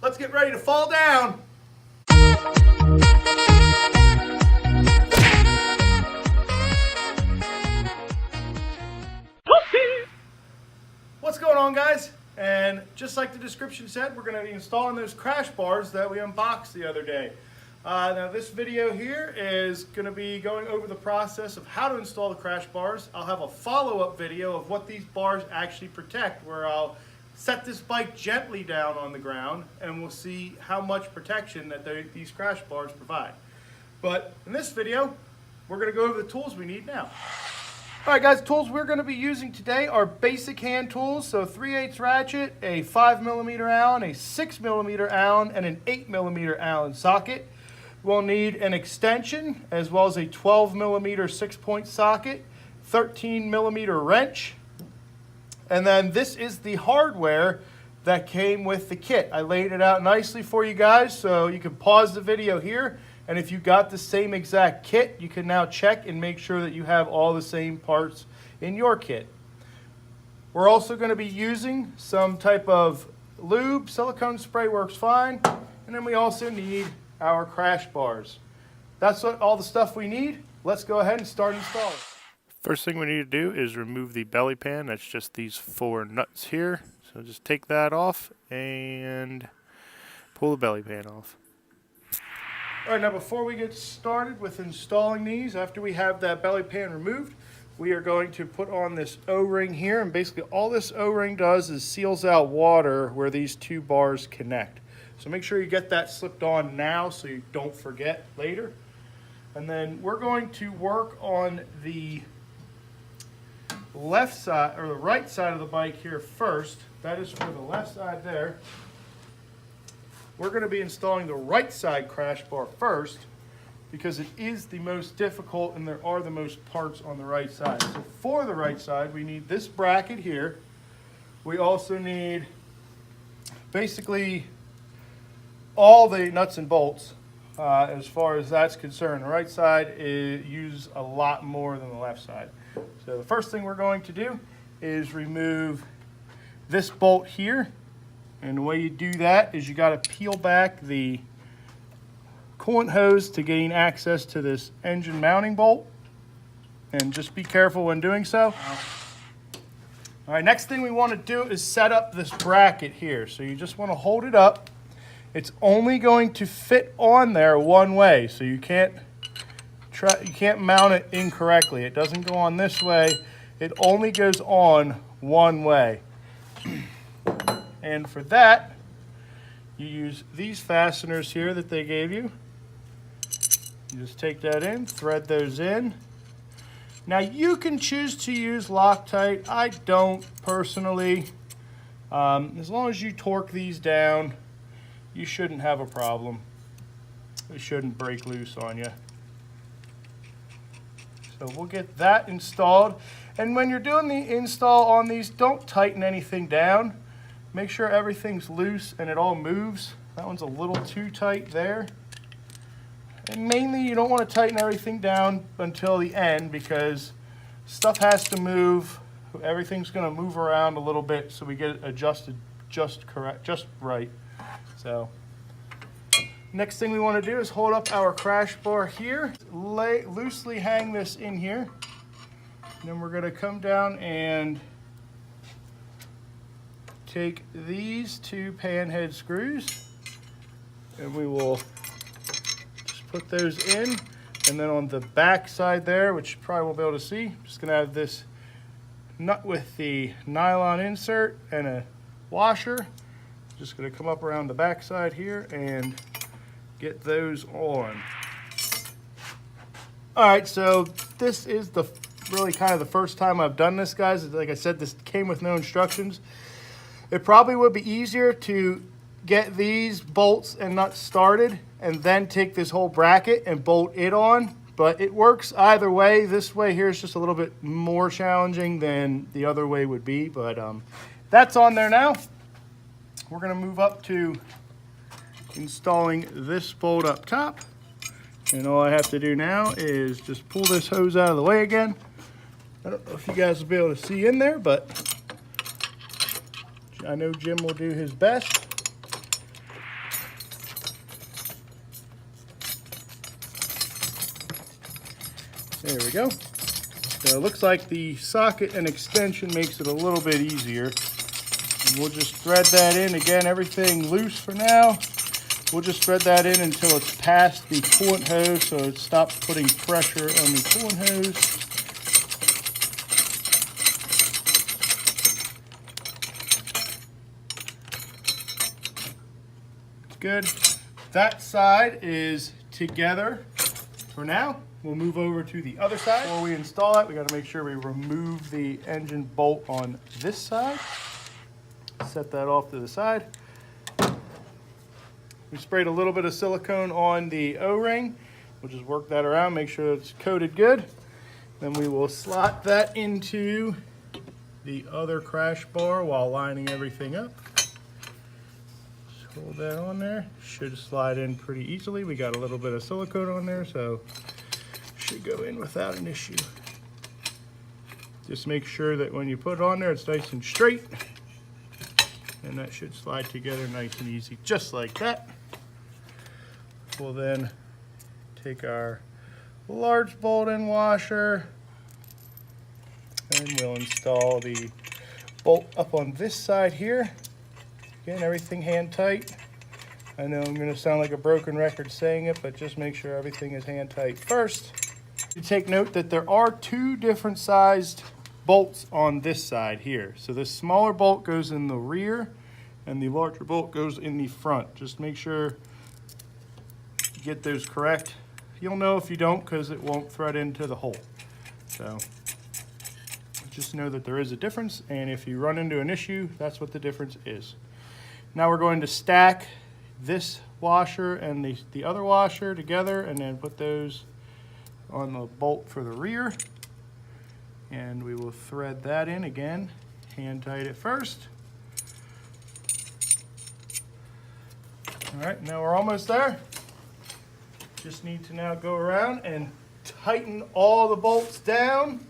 let's get ready to fall down. What's going on, guys? And just like the description said, we're going to be installing those crash bars that we unboxed the other day. Now this video here is going to be going over the process of how to install the crash bars. I'll have a follow-up video of what these bars actually protect, where I'll set this bike gently down on the ground and we'll see how much protection that these crash bars provide. But in this video, we're going to go over the tools we need now. Alright guys, tools we're going to be using today are basic hand tools. So 3/8 ratchet, a 5mm Allen, a 6mm Allen, and an 8mm Allen socket. We'll need an extension as well as a 12mm 6-point socket, 13mm wrench, and then this is the hardware that came with the kit. I laid it out nicely for you guys, so you can pause the video here, and if you got the same exact kit, you can now check and make sure that you have all the same parts in your kit. We're also going to be using some type of lube. Silicone spray works fine, and then we also need our crash bars. That's all the stuff we need. Let's go ahead and start installing. First thing we need to do is remove the belly pan. That's just these 4 nuts here. So just take that off and pull the belly pan off. Alright, now before we get started with installing these, after we have that belly pan removed, we are going to put on this O-ring here, and basically all this O-ring does is seals out water where these 2 bars connect. So make sure you get that slipped on now so you don't forget later. And then we're going to work on the left side, or the right side of the bike here first. That is for the left side there. We're going to be installing the right side crash bar first because it is the most difficult and there are the most parts on the right side. So for the right side, we need this bracket here. We also need basically all the nuts and bolts as far as that's concerned. The right side uses a lot more than the left side. So the first thing we're going to do is remove this bolt here. And the way you do that is you got to peel back the coolant hose to gain access to this engine mounting bolt. And just be careful when doing so. All right, next thing we want to do is set up this bracket here. So you just want to hold it up. It's only going to fit on there one way, so you can't mount it incorrectly. It doesn't go on this way. It only goes on one way. And for that, you use these fasteners here that they gave you. You just take that in, thread those in. Now you can choose to use Loctite. I don't personally. As long as you torque these down, you shouldn't have a problem. It shouldn't break loose on you. So we'll get that installed. And when you're doing the install on these, don't tighten anything down. Make sure everything's loose and it all moves. That one's a little too tight there. And mainly you don't want to tighten everything down until the end because stuff has to move. Everything's going to move around a little bit so we get it adjusted just right. So next thing we want to do is hold up our crash bar here. Loosely hang this in here. And then we're going to come down and take these 2 pan head screws and we will just put those in. And then on the back side there, which you probably won't be able to see, I'm just going to have this nut with the nylon insert and a washer. Just going to come up around the back side here and get those on. Alright, so this is really kind of the first time I've done this, guys. Like I said, this came with no instructions. It probably would be easier to get these bolts and nuts started and then take this whole bracket and bolt it on, but it works either way. This way here is just a little bit more challenging than the other way would be, but that's on there now. We're going to move up to installing this bolt up top, and all I have to do now is just pull this hose out of the way again. I don't know if you guys will be able to see in there, but I know Jim will do his best. There we go. So it looks like the socket and extension makes it a little bit easier. And we'll just thread that in. Again, everything loose for now. We'll just thread that in until it's past the coolant hose, so it stops putting pressure on the coolant hose. Good. That side is together for now. We'll move over to the other side. Before we install that, we got to make sure we remove the engine bolt on this side. Set that off to the side. We sprayed a little bit of silicone on the O-ring. We'll just work that around, make sure it's coated good. Then we will slot that into the other crash bar while lining everything up. Just hold that on there. Should slide in pretty easily. We got a little bit of silicone on there, so should go in without an issue. Just make sure that when you put it on there, it's nice and straight. And that should slide together nice and easy, just like that. We'll then take our large bolt-in washer and we'll install the bolt up on this side here. Again, everything hand tight. I know I'm going to sound like a broken record saying it, but just make sure everything is hand tight first. You take note that there are two different sized bolts on this side here. So this smaller bolt goes in the rear and the larger bolt goes in the front. Just make sure you get those correct. You'll know if you don't because it won't thread into the hole. So just know that there is a difference, and if you run into an issue, that's what the difference is. Now we're going to stack this washer and the other washer together and then put those on the bolt for the rear. And we will thread that in again, hand tight it first. All right, now we're almost there. Just need to now go around and tighten all the bolts down.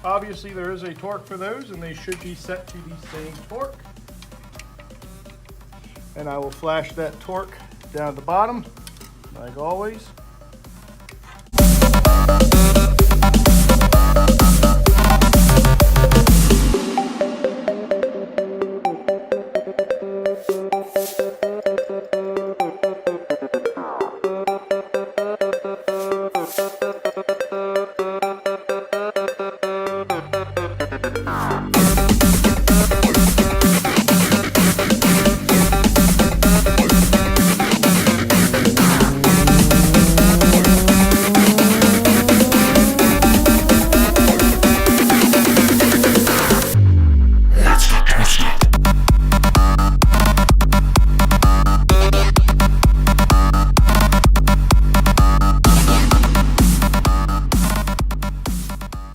Obviously there is a torque for those and they should be set to the same torque. And I will flash that torque down the bottom like always.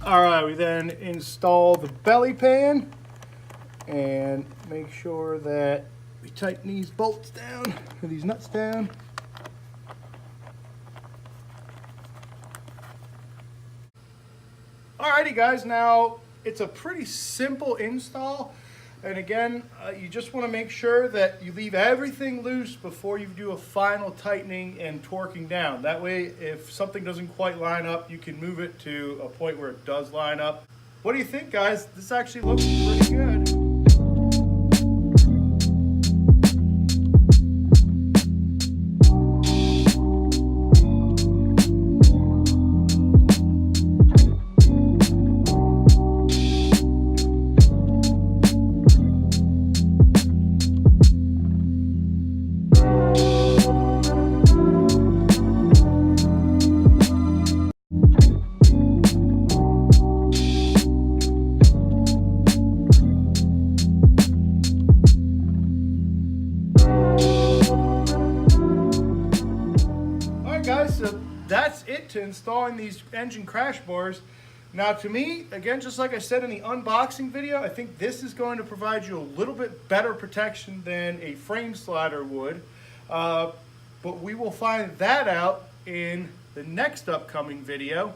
Alright, we then install the belly pan and make sure that we tighten these bolts down, or these nuts down. Alrighty guys, now it's a pretty simple install. And again, you just want to make sure that you leave everything loose before you do a final tightening and torquing down. That way, if something doesn't quite line up, you can move it to a point where it does line up. What do you think, guys? This actually looks pretty good. to installing these engine crash bars. Now to me, again, just like I said in the unboxing video, I think this is going to provide you a little bit better protection than a frame slider would. But we will find that out in the next upcoming video.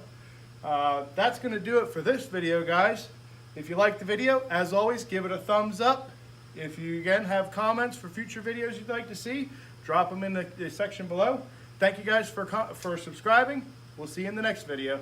That's going to do it for this video, guys. If you liked the video, as always, give it a thumbs up. If you, again, have comments for future videos you'd like to see, drop them in the section below. Thank you guys for subscribing. We'll see you in the next video.